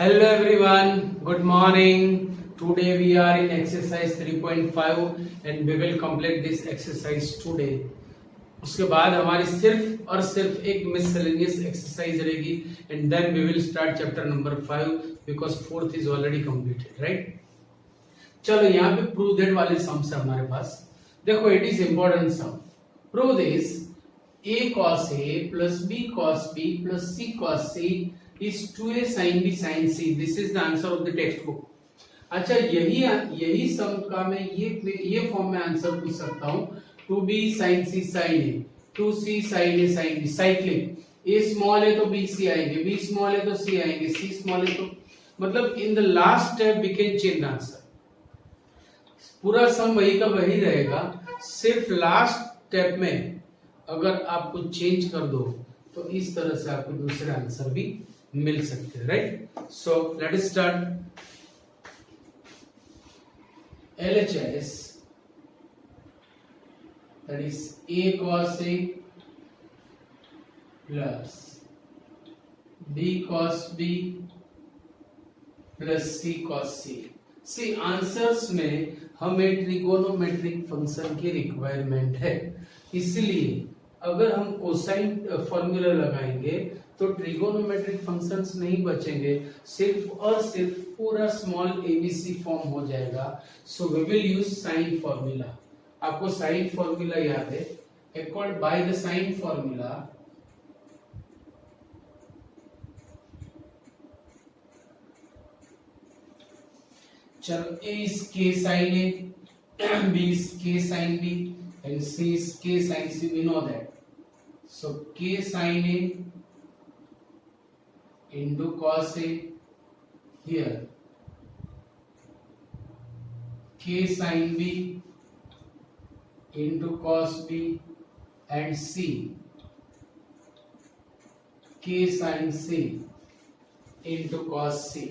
Hello everyone, good morning. Today we are in exercise 3.5 and we will complete this exercise today. उसके बाद हमारी सिर्फ और सिर्फ एक मिसलेनियस एक्सरसाइज रहेगी and then we will start chapter number 5 because fourth is already completed, right? चलो यहाँ पे प्रूव दैट वाले सम्स है हमारे पास. देखो it is important sum. Prove this a cos a plus b cos b plus c cos c is 2a sin b sin c. This is the answer of the textbook. अच्छा यही सम का मैं ये form में answer पूछ सकता हूँ. 2b sin c sin a, 2c sin a sin b. Cyclic a small है तो b c आएंगे, b स्मॉल है तो c आएंगे, c स्मॉल है तो मतलब in the last step we can change the answer. पूरा सम वही का वही रहेगा, सिर्फ लास्ट स्टेप में अगर आप कुछ चेंज कर दो तो इस तरह से आपको दूसरे आंसर भी मिल सकते हैं, right? So let us start. LHS that is a cos a plus b cos b plus c cos c. C answers में हमें ट्रिगोनोमेट्रिक फंक्शन की रिक्वायरमेंट है, इसलिए अगर हम कोसाइन फॉर्मूला लगाएंगे तो ट्रिगोनोमेट्रिक फंक्शंस नहीं बचेंगे, सिर्फ और सिर्फ पूरा स्मॉल एबीसी फॉर्म हो जाएगा. So we will use sine formula. आपको साइन फॉर्मूला याद है? Accord by the sine formula चलो a is k sin a, b is k sin b and c is k sin c. We know that. So k sin a into cos a, here k sin b into cos b and c k sin c into cos c.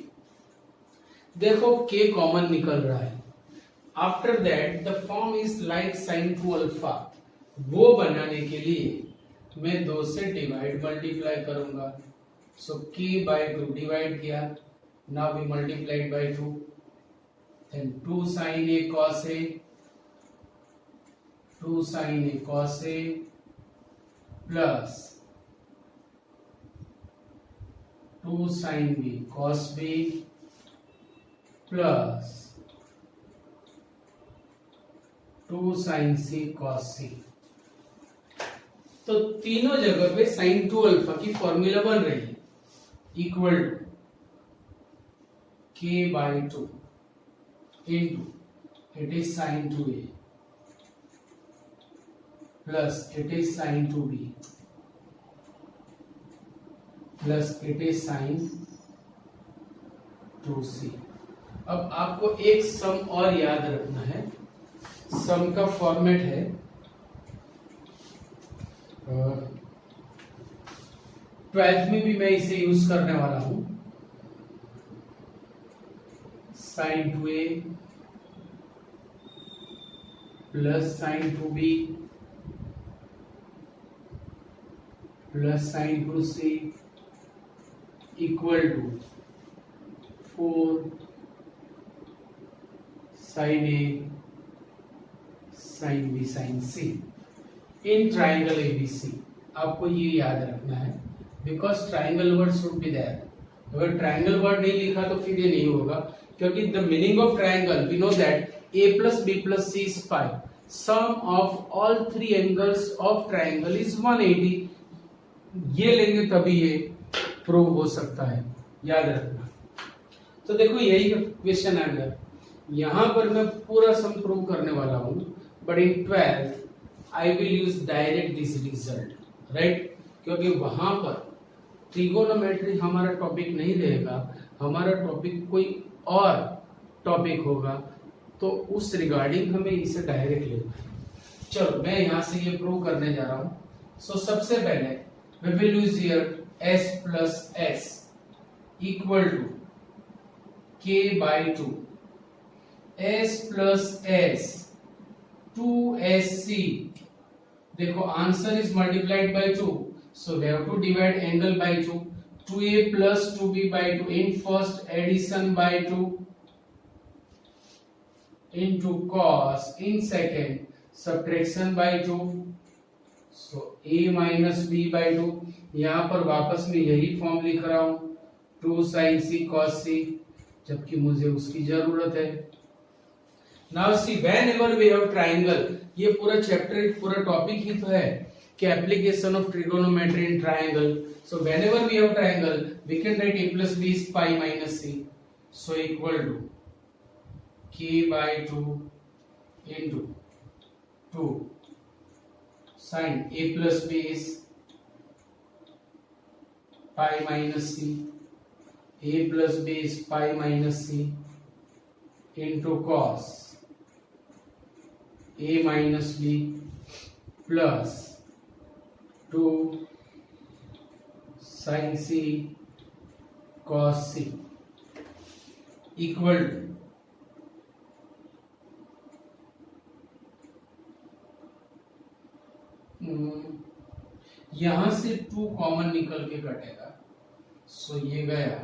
देखो k common निकल रहा है. After that the form is like sign to alpha. वो बनाने के लिए मैं 2 से डिवाइड मल्टीप्लाई करूंगा. सो k बाय 2 डिवाइड किया, now we multiplied by 2, then 2 sin a cos a, 2 sin a cos a plus 2 sin b cos b plus 2 sin c cos c. तो तीनों जगह पे sin 2 अल्फा की formula बन रही है, equal to k by 2 into it is sin 2a plus it is sin 2b plus it is sin 2c. अब आपको एक सम और याद रखना है. सम का फॉर्मेट है ट्वेल्थ में भी मैं इसे यूज करने वाला हूं. sin 2a plus sin 2b plus sin 2c equal to 4 sin a sin b sin c in triangle ABC. आपको ये याद रखना है because triangle word should be there. अगर ट्राइंगल वर्ड नहीं लिखा तो फिर ये नहीं होगा, क्योंकि the meaning of triangle we know that a plus b plus c is pi. Sum of all 3 angles of triangle is 180. ये लेंगे तभी ये प्रूव हो सकता है, याद रखना. तो देखो यही क्वेश्चन आ गया. यहां पर मैं पूरा सम प्रूव करने वाला हूं, but in 12th I will use direct this result, right? क्योंकि वहां पर ट्रिगोनोमेट्री हमारा टॉपिक नहीं रहेगा, हमारा टॉपिक कोई और टॉपिक होगा, तो उस रिगार्डिंग हमें इसे डायरेक्ट लेना है. चलो मैं यहां से ये प्रूव करने जा रहा हूं. सो सबसे पहले we will use here s plus s equal to k by 2. s plus s 2sc. देखो answer is multiplied by 2, so we have to divide angle by 2. 2a plus 2b by 2 in first addition by 2 into cos in second subtraction by 2 so a minus b by 2 यहाँ पर वापस में यही form लिख रहा हूं 2 sin c cos c जबकि मुझे उसकी जरूरत है। Now see whenever we have triangle, ये पूरा चैप्टर पूरा टॉपिक ही तो है कि application of trigonometry in triangle. So whenever we have triangle we can write a plus b is pi minus c, so equal to k by 2 into 2 sin a plus b is pi minus c, a plus b is pi minus c into cos a minus b plus 2 sin c cos c equal to यहां से 2 common निकल के कटेगा, सो ये गया।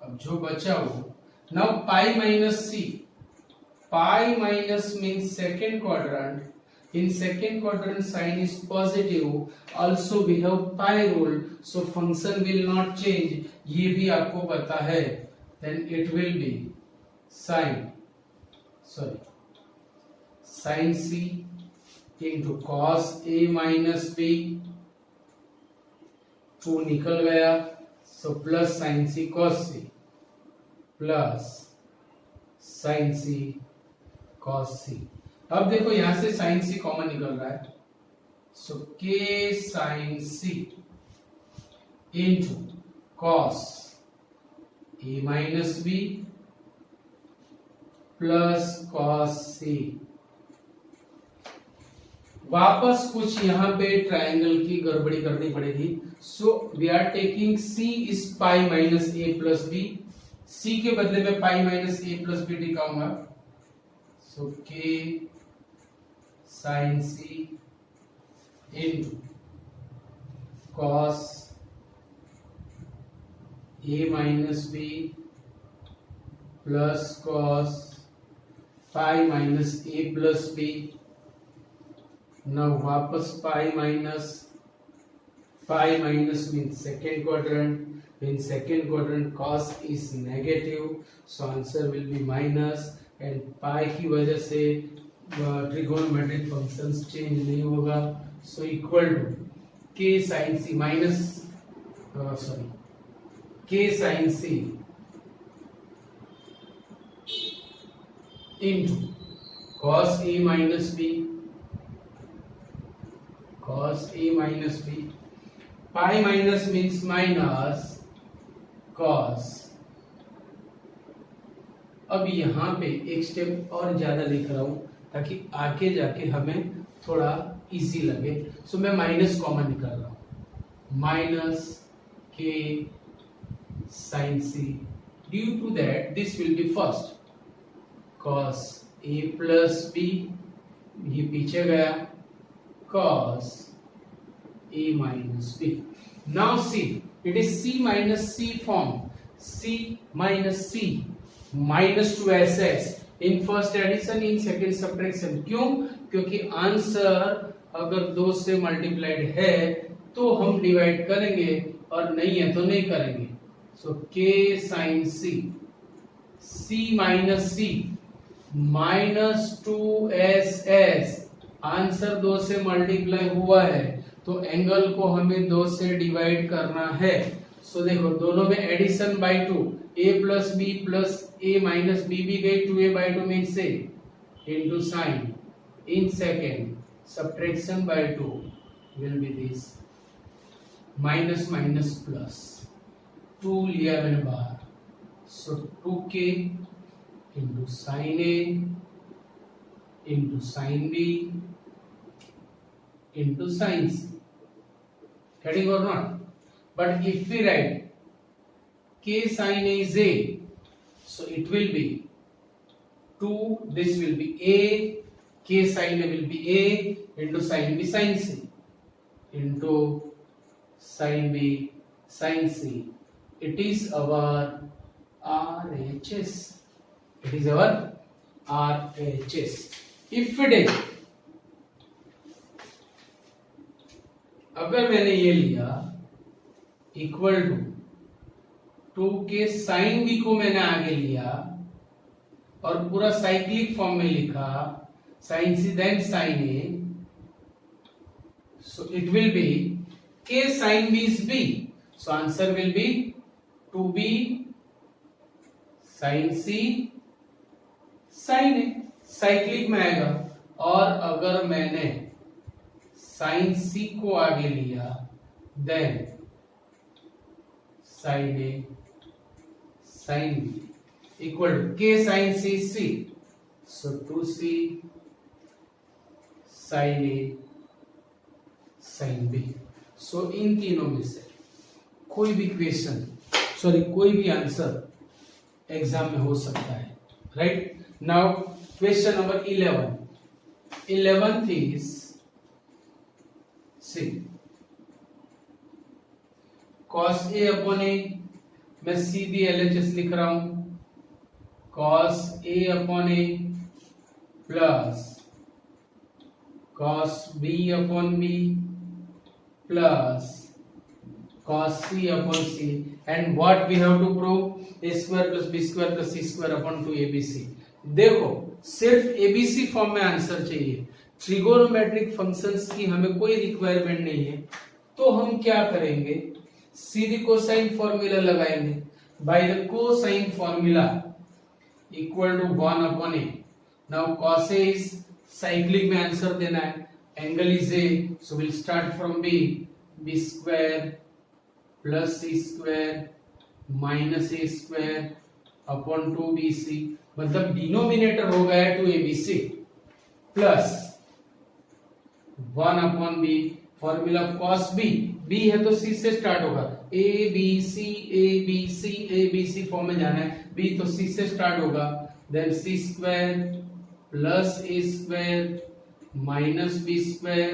अब जो बचा वो now pi minus C, pi minus means second quadrant, in second quadrant sign is positive, also we have pi rule, so function will not change, ये भी आपको पता है। then it will be sin c into cos a minus b, 2 निकल गया, so plus sin c cos c plus sin c cos c। अब देखो यहां से sin c कॉमन निकल रहा है, सो k sin c into cos a minus b plus cos c। वापस कुछ यहाँ पे ट्रायंगल की गड़बड़ी करनी पड़ेगी, so we are taking c is pi minus a plus b, c के बदले में pi minus a plus b लिखाऊंगा, so k sin c into cos a minus b plus cos pi minus a plus b। now वापस pi minus means second quadrant, in second quadrant cos is negative, so answer will be minus, and pi की वजह से trigonometric functions change नहीं होगा, so equal to k sin c minus k sin c into cos a minus b, pi minus means minus cos। अब यहाँ पे एक step और ज्यादा लिख रहा हूं ताकि आगे जाके हमें थोड़ा इजी लगे, सो मैं माइनस कॉमन निकाल रहा हूं, minus k sin c, due to that this will be first cos a plus b, ये पीछे गया cos a minus b। now see it is c minus c form, c minus c minus 2ss in first addition in second subtraction। क्यों? क्योंकि answer अगर 2 से multiplied है तो हम डिवाइड करेंगे और नहीं है तो नहीं करेंगे, सो k sin c, c minus c minus 2ss, answer 2 से मल्टीप्लाई हुआ है तो एंगल को हमें 2 से डिवाइड करना है, सो देखो दोनों में addition bye 2, a plus b plus a minus b भी गई, 2a by 2 means a into sin in second subtraction by 2 will be this minus minus plus 2 लिया मैंने बाहर, so 2k into sin a into sin b into sin c, getting or not? But if we write k sin a is a, so it will be 2, this will be a, k sin a will be a into sin b sin c into sin b sin C. It is our RHS. It is our RHS. If it is, अगर मैंने ये लिया equal to 2 के sine B को मैंने आगे लिया और पूरा साइक्लिक फॉर्म में लिखा sine C then sine A, so it will be k sin b is b, so answer will be 2b sin c sin a, cyclic में आएगा। और अगर मैंने sin c को आगे लिया then sin a sin b equal to k sin c c, so 2c sin a sin b। सो इन तीनों में से कोई भी क्वेश्चन कोई भी आंसर एग्जाम में हो सकता है, right. Now question number 11 is see cos a upon a, मैं सीधी LHS लिख रहा हूं, cos a upon a plus cos b upon b plus cos c upon c, and what we have to prove a square plus b square plus c square upon 2abc। देखो सिर्फ abc form में answer चाहिए, trigonometric functions की हमें कोई requirement नहीं है, तो हम क्या करेंगे, सीधी कोसाइन फॉर्मूला लगाएंगे। By the cosine formula equal to 1 upon a। Now cos a is cyclic में आंसर देना है, angle is a, so we'll start from b square plus c square minus a square upon 2bc, मतलब denominator हो गया 2abc plus 1 upon b, formula cos b, b है तो c से start होगा, a b c फॉर्म में जाना है, b तो c से स्टार्ट होगा, then c square plus a square minus B square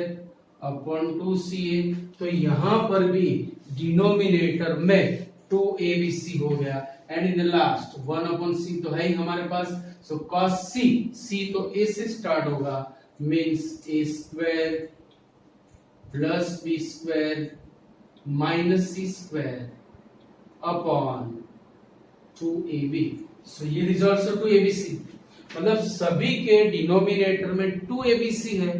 upon 2ca। तो यहां पर भी डिनोमिनेटर में 2abc हो गया, and in the last 1 upon c तो है ही हमारे पास, सो cos c तो a से स्टार्ट होगा, means a square plus b square minus c square upon 2ab। सो ये इज आल्सो 2abc, मतलब सभी के डिनोमिनेटर में 2abc है,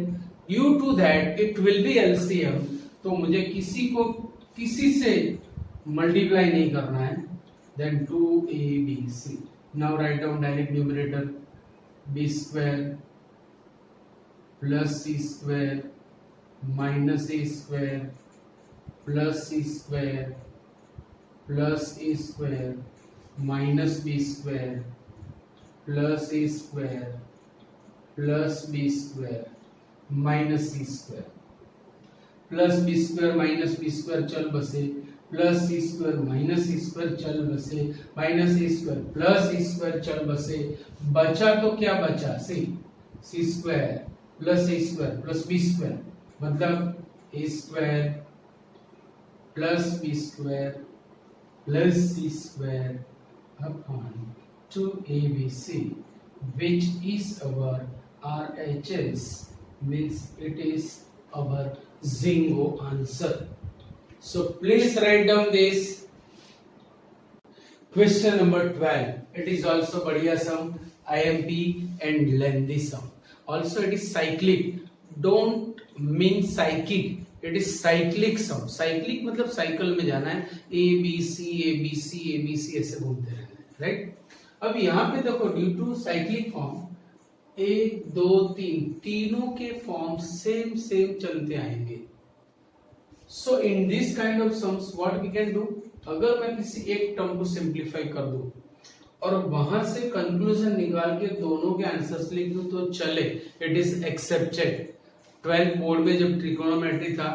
due to that it will be LCM, तो मुझे किसी से मल्टीप्लाई नहीं करना है, then 2abc। Now write down direct numerator b square plus c square minus a square plus c square plus a square minus b square plus a square plus b square minus c square, plus b square minus b square चल बसे, plus c square minus c square चल बसे, minus a square plus c square चल बसे, बचा तो क्या बचा, c square plus a square plus b square, मतलब a square plus b square plus c square upon 2abc, which is our RHS, means it is our Zingo answer. So please write down this. Question number 12. It is also बढ़िया sum, IMP and lengthy sum. Also it is cyclic. Don't mean psychic. It is cyclic sum. Cyclic मतलब cycle में जाना है, ABC ABC ABC ऐसे घूमते रहना है, right. अब यहाँ पे देखो ड्यू टू साइक्लिक फॉर्म 1 2 3 तीनों के फॉर्म सेम चलते आएंगे। So in this kind of sums what we can do, अगर मैं किसी एक टर्म को सिंप्लीफाई कर दूं और वहां से कंक्लूजन निकाल के दोनों के आंसर्स लिख दूं तो चले, इट इज एक्सेप्टेड। 12 बोर्ड में जब ट्रिगोनोमेट्री था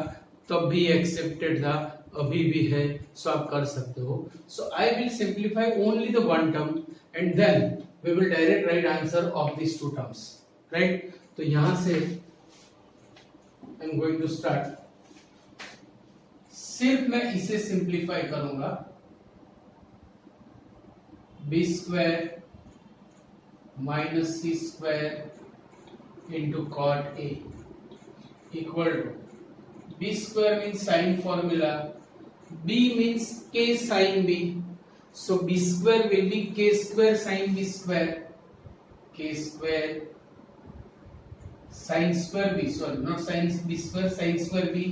तब भी एक्सेप्टेड था, अभी भी है, सो आप कर सकते हो। So I will simplify only the one term and then we will direct right answer of these two terms, right। तो यहां से I'm going to start सिर्फ मैं इसे सिंप्लीफाई करूंगा, B square minus C square into cot A equal to B square means sine formula, b means k sin b, so b square will be k square sin b square, k square sin square b, sorry not sin b square, sin square b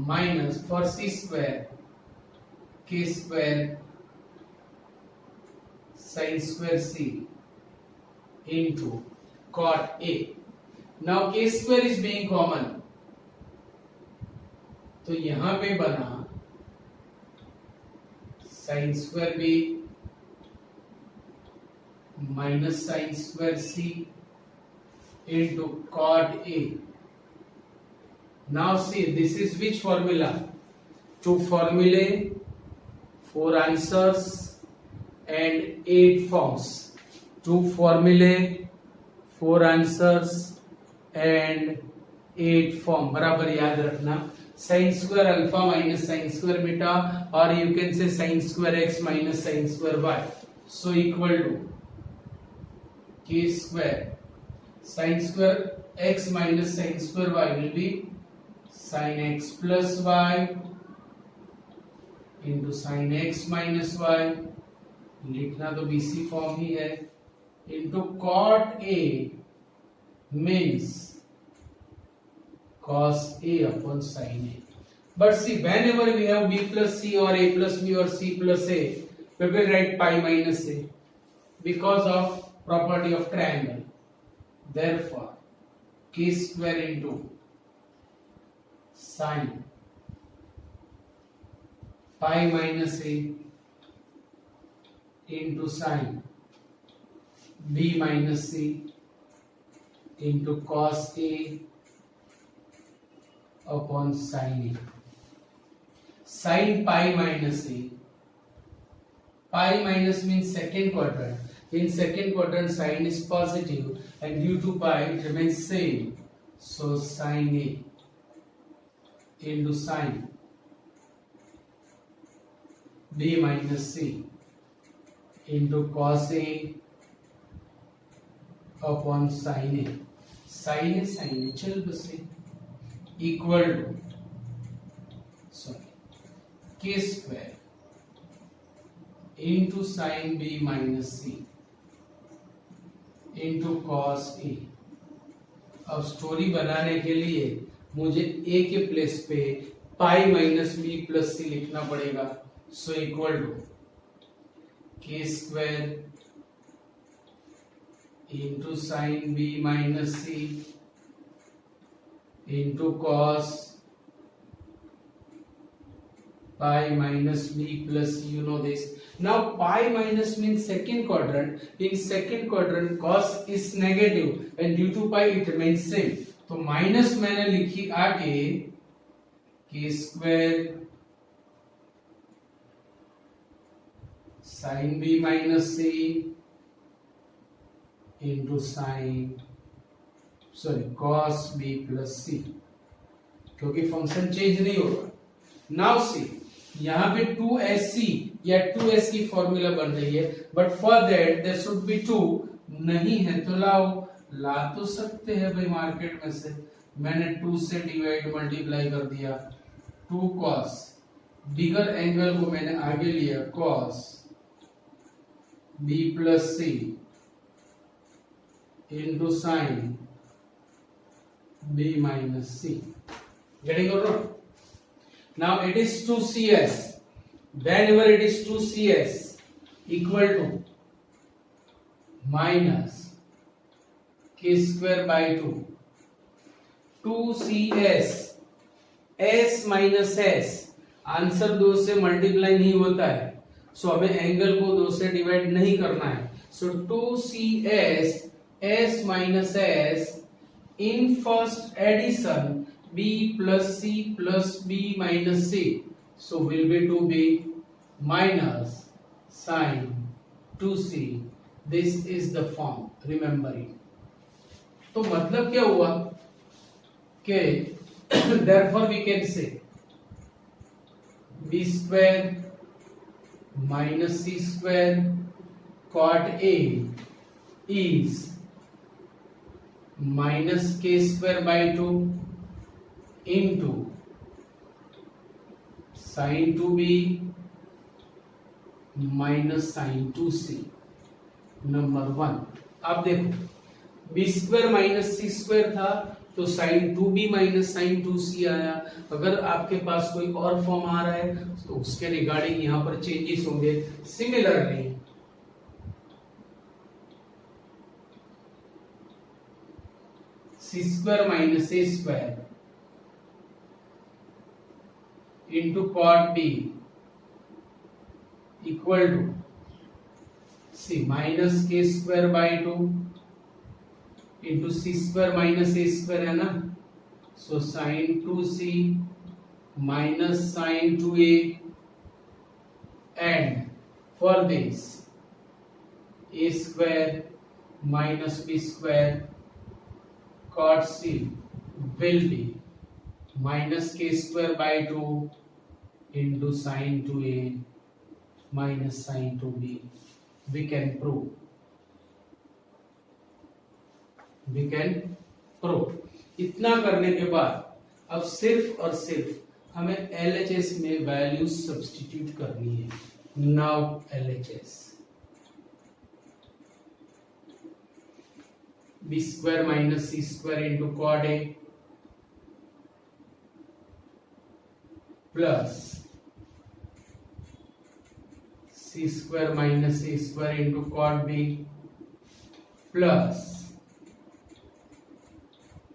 minus for c square k square sin square c into cot a. Now k square is being common, तो यहां पे बना sine square B minus sine square C into cot a. Now see, this is which formula? Two formulae, 4 answers and 8 forms. Two formulae, 4 answers and 8 form. बराबर याद रखना, sine square alpha minus sine square beta, और you can say sine square x minus sine square y, so equal to k square sine square x minus sine square y will be sine x plus y into sine x minus y, लिखना तो BC form ही है, into cot A means cos a upon sin a. But see, whenever we have b plus c or a plus b or c plus a, we will write pi minus a because of property of triangle. Therefore, k square into sin pi minus a into sin b minus c into cos a upon sin a. Sin pi minus a. Pi minus means second quadrant. In second quadrant, sin is positive, and due to pi, it remains same. So sin a into sin b minus c into cos a upon sin a. Sin a चल बस equal to k square into sin b minus c into cos a. अब story बनाने के लिए मुझे a के place पे pi minus B plus C लिखना पड़ेगा, so equal to k square into sine B minus C into cos pi minus b plus c. You know this. Now pi minus means second quadrant. In second quadrant cos is negative and due to pi it remains same. तो minus मैंने लिखी आगे k square sin b minus c into sin cos b plus c, क्योंकि function change नहीं होगा. Now see, यहाँ पे 2sc या 2s की फॉर्मूला बन रही है, but for that there should be 2. नहीं है तो ला तो सकते हैं भाई मार्केट में से. मैंने 2 से डिवाइड मल्टीप्लाई कर दिया, 2 cos, बिगर एंगल को मैंने आगे लिया cos b plus c into sin b minus c. Getting or not? Now it is 2cs. Whenever it is 2cs equal to minus k square by 2. 2cs s minus s, answer 2 से multiply नहीं होता है, सो हमें angle को 2 से divide नहीं करना है. सो 2cs s minus s in first addition b plus c plus b minus c, so will be 2b minus sin 2c. This is the form, remember it. तो मतलब क्या हुआ कि therefore we can say B square minus C square cot A is minus k square by 2 into sine 2b minus sine 2c number 1। अब देखो B square minus C square था तो sign 2b minus sine 2c आया। अगर आपके पास कोई और form आ रहा है तो उसके रिगार्डिंग यहां पर चेंजेस होंगे। Similarly C square minus A square into cot B equal to C minus k square by 2 into C square minus A square है ना, so sine 2c minus sine 2a and for this a square minus b square cot c will be minus k square by 2 into sin 2a minus sin 2b. We can prove. इतना करने के बाद अब सिर्फ और सिर्फ हमें LHS में वैल्यू सब्स्टिट्यूट करनी है। Now LHS b square minus c square into cot a plus c square minus a square into cot b plus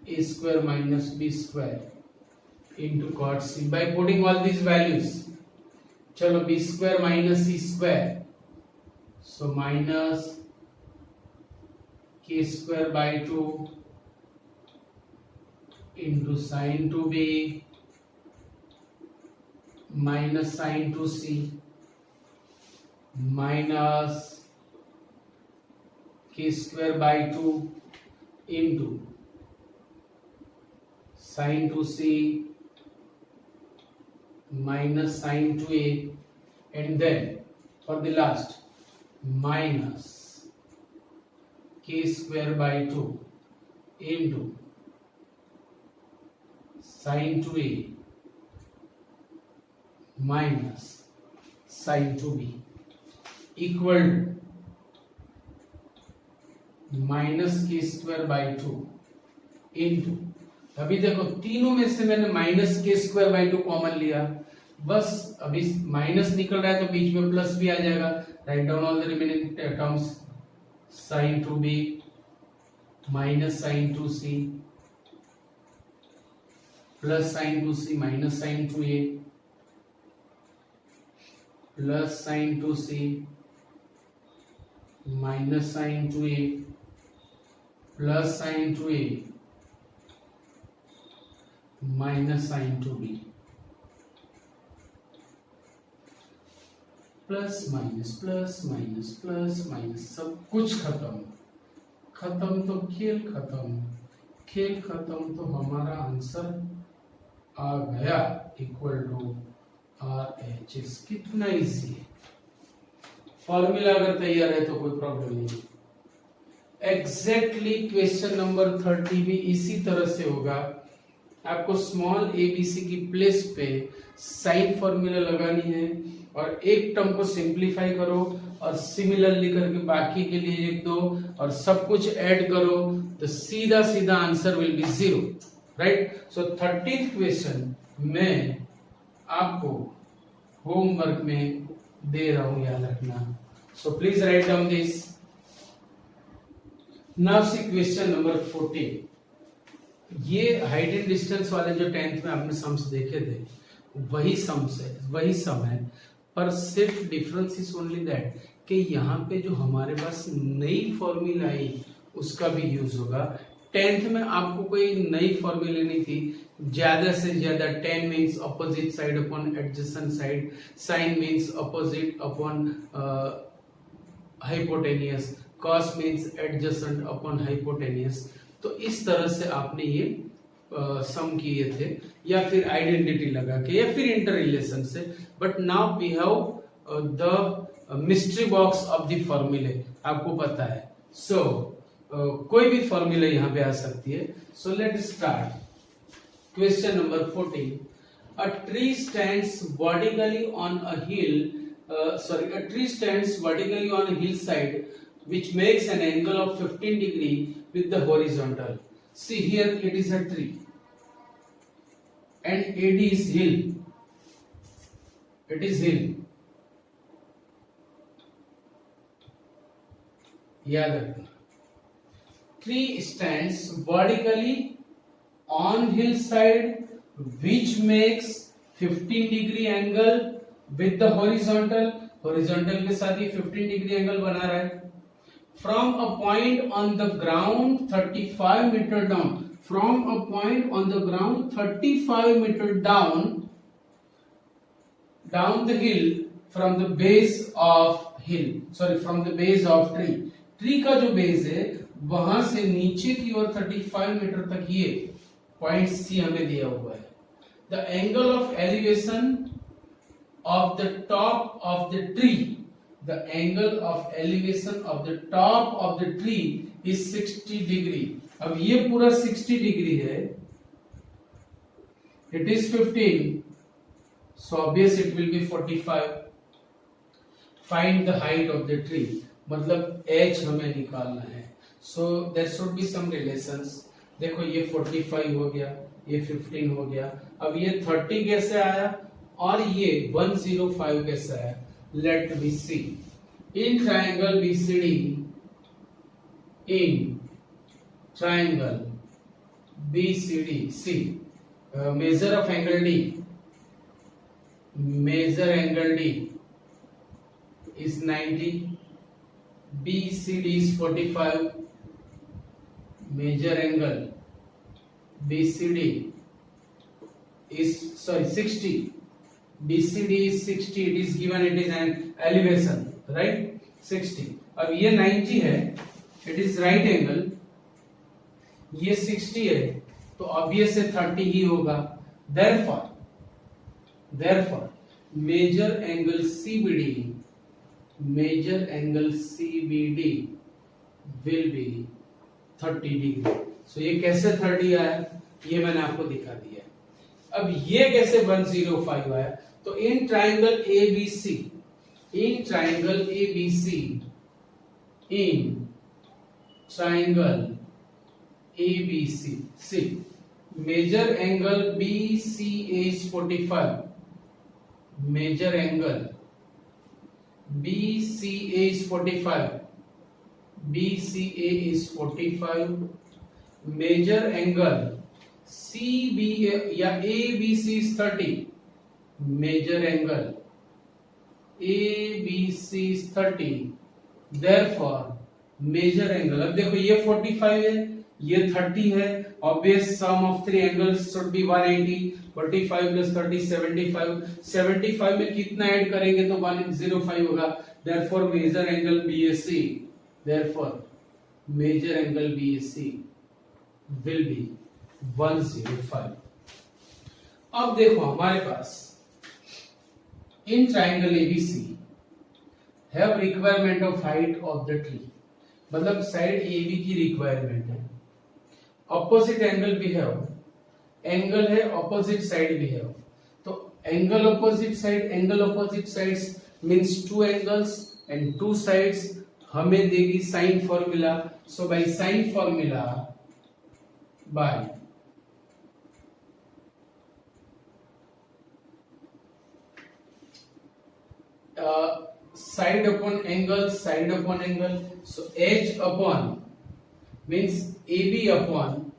a square minus b square into cot c। By putting all these values, चलो b square minus c square, so minus k square by 2 into sin 2b minus sin 2c minus k square by 2 into sin 2c minus sin 2a and then for the last minus k square by 2 into sin 2a minus sin 2b equal to minus k square by 2 into, अभी देखो तीनों में से मैंने minus k square by 2 common लिया, बस अभी minus निकल रहा है तो बीच में प्लस भी आ जाएगा। Write down all the remaining terms, sine 2b minus sine 2c plus sine 2c minus sine 2a plus sine 2c minus sine 2a plus sine 2a minus sine 2b plus minus plus minus plus minus सब कुछ खत्म। खत्म तो खेल खत्म, खेल खत्म तो हमारा आंसर आ गया इक्वल टू RHS। कितना इजी है, फॉर्मूला अगर तैयार है तो कोई प्रॉब्लम नहीं। एग्जैक्टली क्वेश्चन नंबर 30 भी इसी तरह से होगा। आपको स्मॉल abc की प्लेस पे साइन फॉर्मूला लगानी है और एक टर्म को सिंप्लीफाई करो और सिमिलरली करके बाकी के लिए लिख दो और सब कुछ ऐड करो तो सीधा सीधा answer will be 0। Right, so 13th question मैं आपको होमवर्क में दे रहा हूं, याद रखना। So please write down this. Now see question number 14। ये हाइट एंड डिस्टेंस वाले जो 10th में आपने सम्स देखे थे वही सम्स है, वही सम है, पर सिर्फ डिफरेंस इज ओनली दैट कि यहाँ पे जो हमारे पास नई फॉर्मूला आई उसका भी यूज होगा। 10th में आपको कोई नई फॉर्मूला नहीं थी, ज्यादा से ज्यादा 10 means opposite side upon adjacent side, sine means opposite upon hypotenuse, cos means adjacent upon hypotenuse. तो इस तरह से आपने ये सम किए थे, या फिर आइडेंटिटी लगा के, या फिर इंटर रिलेशन से. But now we have the mystery box of the फॉर्मूले. आपको पता है. सो कोई भी फॉर्मूला यहाँ पे आ सकती है. So let start. Question number 14. A tree stands vertically on a hill. A tree stands vertically on a hillside, which makes an angle of 15 degree with the horizontal. See here, it is a tree, and AD is hill. It is hill. याद रखना. Tree stands vertically on hillside, which makes 15 degree angle with the horizontal. horizontal के साथ ये 15 degree angle बना रहा है. From a point on the ground 35 meter down. From a point on the ground 35 meter down the hill, from the base of hill. From the base of tree. Tree का जो base है वहां से नीचे की ओर 35 मीटर तक ये point सी हमें दिया हुआ है. The angle of elevation of the top of the tree, the angle of elevation of the top of the tree is 60 degree. अब ये पूरा 60 डिग्री है. It is 15, so obvious it will be 45. Find the height of the tree. मतलब h हमें निकालना है. So there should be some relations. देखो ये 45 हो गया, ये 15 हो गया. अब ये 30 कैसे आया और ये 105 कैसे आया? Let me see. In triangle BCD, in triangle BCD, see measure of angle D, measure angle D is 90, BCD is 45, major angle BCD is 60. BCD is 60. It is given. It is an elevation, right? 60. अब ये 90 है. It is right angle. ये 60 है, तो obvious है 30 ही होगा. Therefore, major angle CBD will be 30 degree. So ये कैसे 30 आया, ये मैंने आपको दिखा दिया. अब ये कैसे 105 आया? तो in triangle ABC, in triangle ABC, see measure angle BCA is 45. Measure angle BCA is 45. BCA is 45. Major angle CBA या ABC is 30. Major angle ABC is 30. Therefore major angle, अब देखो ये 45 है, ये 30 है. Obvious sum of three angles should be 180. 45 plus 30 75. 75 में कितना add करेंगे तो 105 होगा. Therefore major angle BAC. Therefore, major angle BAC will be 105. अब देखो हमारे पास in triangle ABC have requirement of height of the tree. मतलब साइड AB की रिक्वायरमेंट है. ऑपोजिट एंगल भी है, एंगल है, ऑपोजिट साइड भी है. तो angle opposite sides means two angles and two sides हमें देगी sine formula. So by sine formula, by side upon angle. So h upon means AB upon,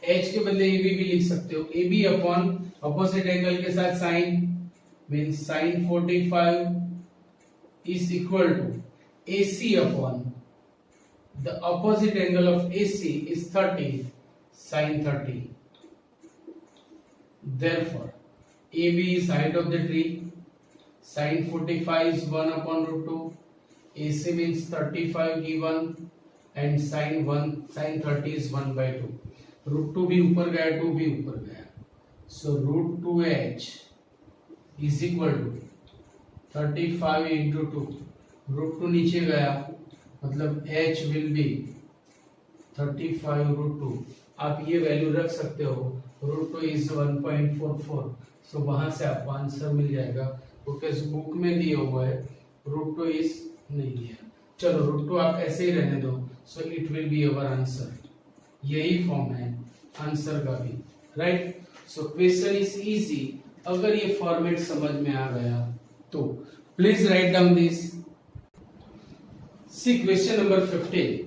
h के बदले AB भी लिख सकते हो. AB upon opposite angle के साथ sin means sin 45 is equal to AC upon the opposite angle of AC is 30 sin 30. Therefore AB is height of the tree. Sin 45 is 1 upon root 2. AC means 35 given, and sin 30 is 1 by 2. √2 भी ऊपर गया, 2 भी ऊपर गया, so √2h is equal to 35 into 2, √2 नीचे गया मतलब h will be 35 √2। आप ये वैल्यू रख सकते हो, √2 इज 1.44, सो वहां से आपको आंसर मिल जाएगा, क्योंकि बुक में दिया हुआ है √2 इज नहीं दिया। चलो √2 आप ऐसे ही रहने दो, so it will be our answer. यही फॉर्म है आंसर का भी, right. So question is easy अगर ये फॉर्मेट समझ में आ गया तो। Please write down this. See question number 15,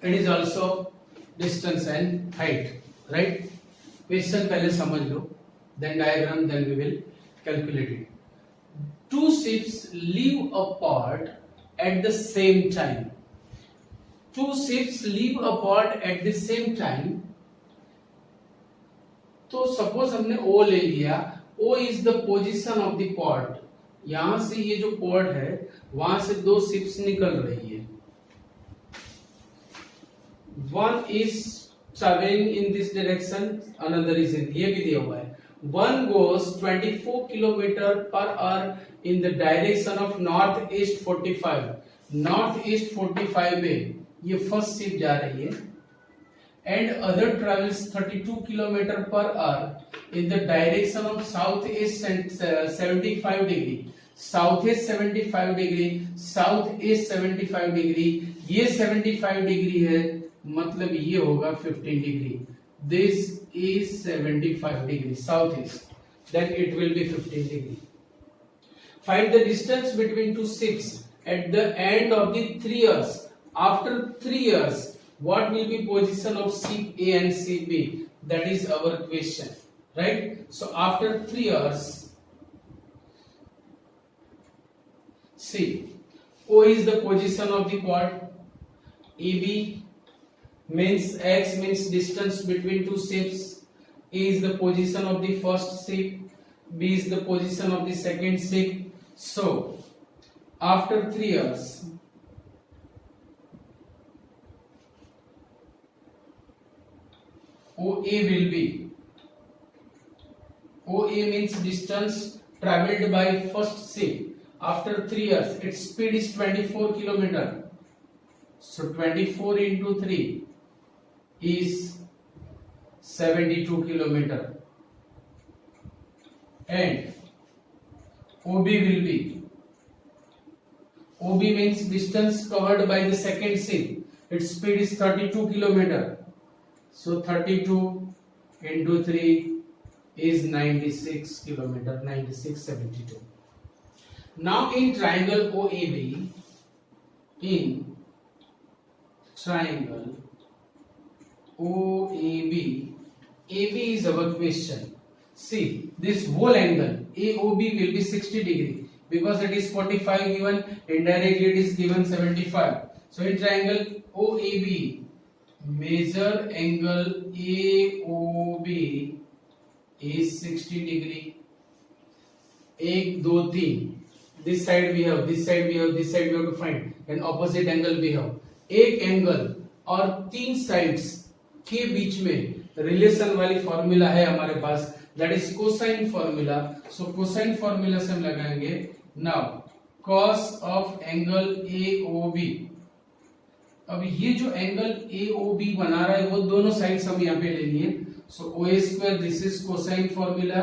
it is also distance and height, right. Question पहले समझ लो, then diagram, then we will calculate it. Two ships leave apart at the same time. Two ships leave apart at the same time. तो suppose हमने O ले लिया, O is the position of the port. यहां से ये जो port है वहां से दो शिप्स निकल रही है। One is traveling in this direction, another is in, ये भी दिया हुआ है। One goes 24 km per hour in the direction of northeast 45. Northeast 45 में ये फर्स्ट शिप जा रही है, and other travels 32 km per hour in the direction of southeast 75 degree. Southeast 75 degree, southeast 75 degree, ये 75 डिग्री है मतलब ये होगा 15 degree. This is 75 degree southeast, then it will be 15 degree. Find the distance between two ships at the end of the 3 years. After 3 years, what will be position of ship A and ship B? That is our question, right? So after 3 years, see, O is the position of the port, EB means x means distance between two ships, A is the position of the first ship, B is the position of the second ship. So after 3 years, OA will be, OA means distance traveled by first ship. After 3 years, its speed is 24 km. So 24 into 3 is 72 km, and OB will be, OB means distance covered by the second ship, its speed is 32 km, so 32 into 3 is 96 km, 9672. Now in triangle OAB, in triangle OAB, AB is our question. See, this whole angle AOB will be 60 degree because it is 45 given, indirectly it is given 75. So in triangle OAB, measure angle AOB is 60 degree. 1 2 3, this side we have, this side we have, this side we have to find, and opposite angle we have. एक angle और 3 sides के बीच में relation वाली formula है हमारे पास, that is cosine formula. So cosine formula से हम लगाएंगे now cos of angle AOB। अब ये जो एंगल AOB बना रहा है वो दोनों साइड्स हम यहाँ पे लेनी है। सो OA square, this is cosine formula,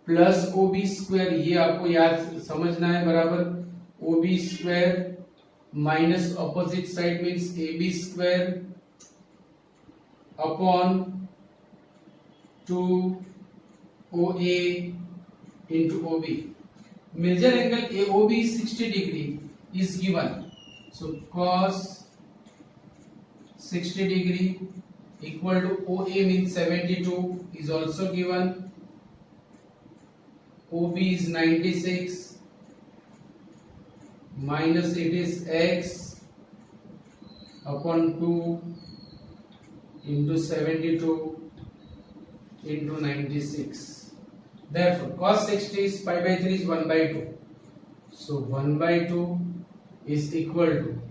plus OB square, ये आपको याद समझना है बराबर, OB square minus opposite side means AB square upon 2OA into OB. Major angle AOB is 60 degree is given. So cos 60 degree equal to OA means 72 is also given. OB is 96 minus it is x upon 2 into 72 into 96. Therefore cos 60 is pi by 3 is 1 by 2. So 1 by 2 is equal to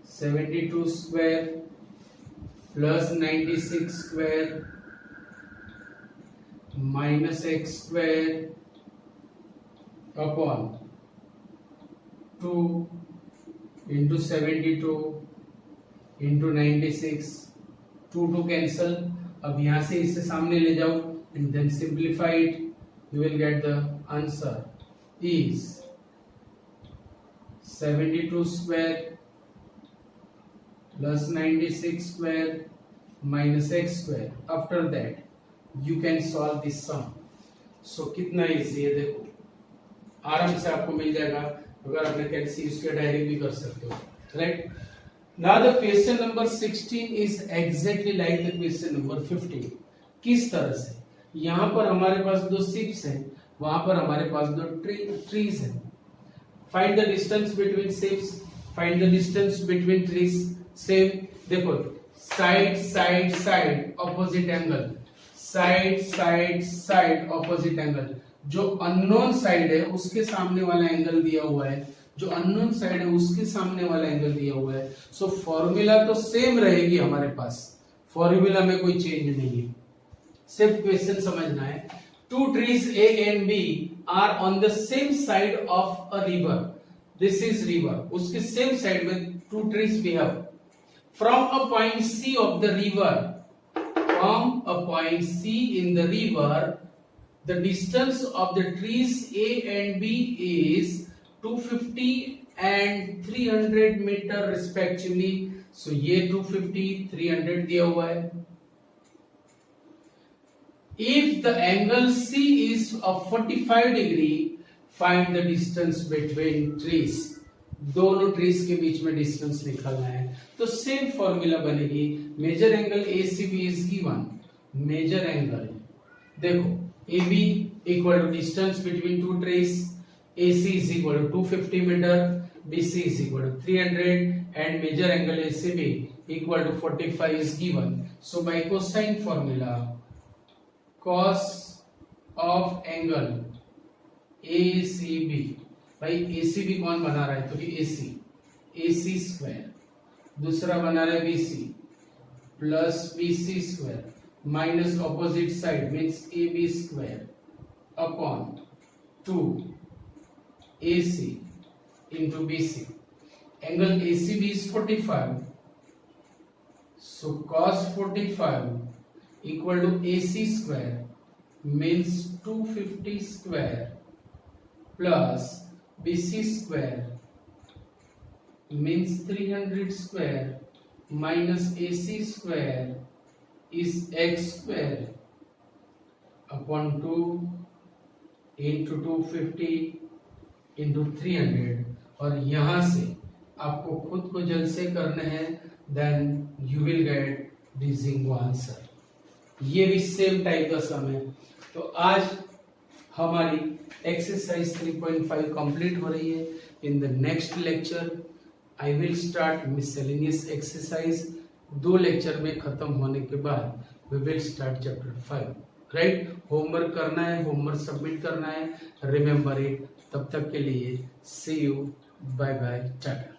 72 square plus 96 square minus X square upon 2 into 72 into 96, 2 cancel. अब यहां से इसे सामने ले जाओ and then simplify it, you will get the answer is 72 square plus 96 square minus X square. After that you can solve this sum. So कितना easy है, देखो आराम से आपको मिल जाएगा। अगर आपने कैलसी यूज किया डायरेक्ट भी कर सकते हो, right. Now the question number 16 is exactly like the question number 15। किस तरह से, यहाँ पर हमारे पास दो शिप्स हैं, वहां पर हमारे पास दो ट्रीज हैं। Find the distance between ships, find the distance between trees. Same देखो, side side side opposite angle, side side side opposite angle. जो अननोन साइड है उसके सामने वाला एंगल दिया हुआ है, जो अननोन साइड है उसके सामने वाला एंगल दिया हुआ है। सो फॉर्मूला तो सेम रहेगी हमारे पास, फॉर्मूला में कोई चेंज नहीं है, सिर्फ क्वेश्चन समझना है। Two trees A and B are on the same side of a river, this is river, उसके सेम साइड में two trees we have. From a point C of the river, from a point C in the river, the distance of the trees A and B is 250 and 300 meter respectively. So ये 250 300 दिया हुआ है। If the angle C is of 45 degree, find the distance between trees. दोनों trees के बीच में distance निकालना है, तो सेम फॉर्मूला बनेगी। Measure angle ACB is given, measure angle देखो AB equal to distance between two trees, AC is equal to 250 metre, BC is equal to 300 and measure angle ACB equal to 45 is given. So by cosine formula cos of angle ACB, भाई ACB कौन बना रहा है, तो AC square, दूसरा बना रहा है BC plus BC square minus opposite side means AB square upon 2 AC into BC। Angle ACB is 45, so cos 45 equal to AC square means 250 square plus BC square means 300 square minus AC square is x square upon 2 into 250 into 300। और यहां से आपको खुद को जल्द से करने हैं, then you will get the jingo answer. ये भी सेम टाइप का सम है। तो आज हमारी एक्सरसाइज 3.5 कंप्लीट हो रही है। In the next lecture I will start miscellaneous exercise. 2 lecture में खत्म होने के बाद we will start chapter 5, right. Homework करना है, होमवर्क सबमिट करना है, रिमेम्बर इट। तब तक के लिए सी यू, बाय बाय, टाटा।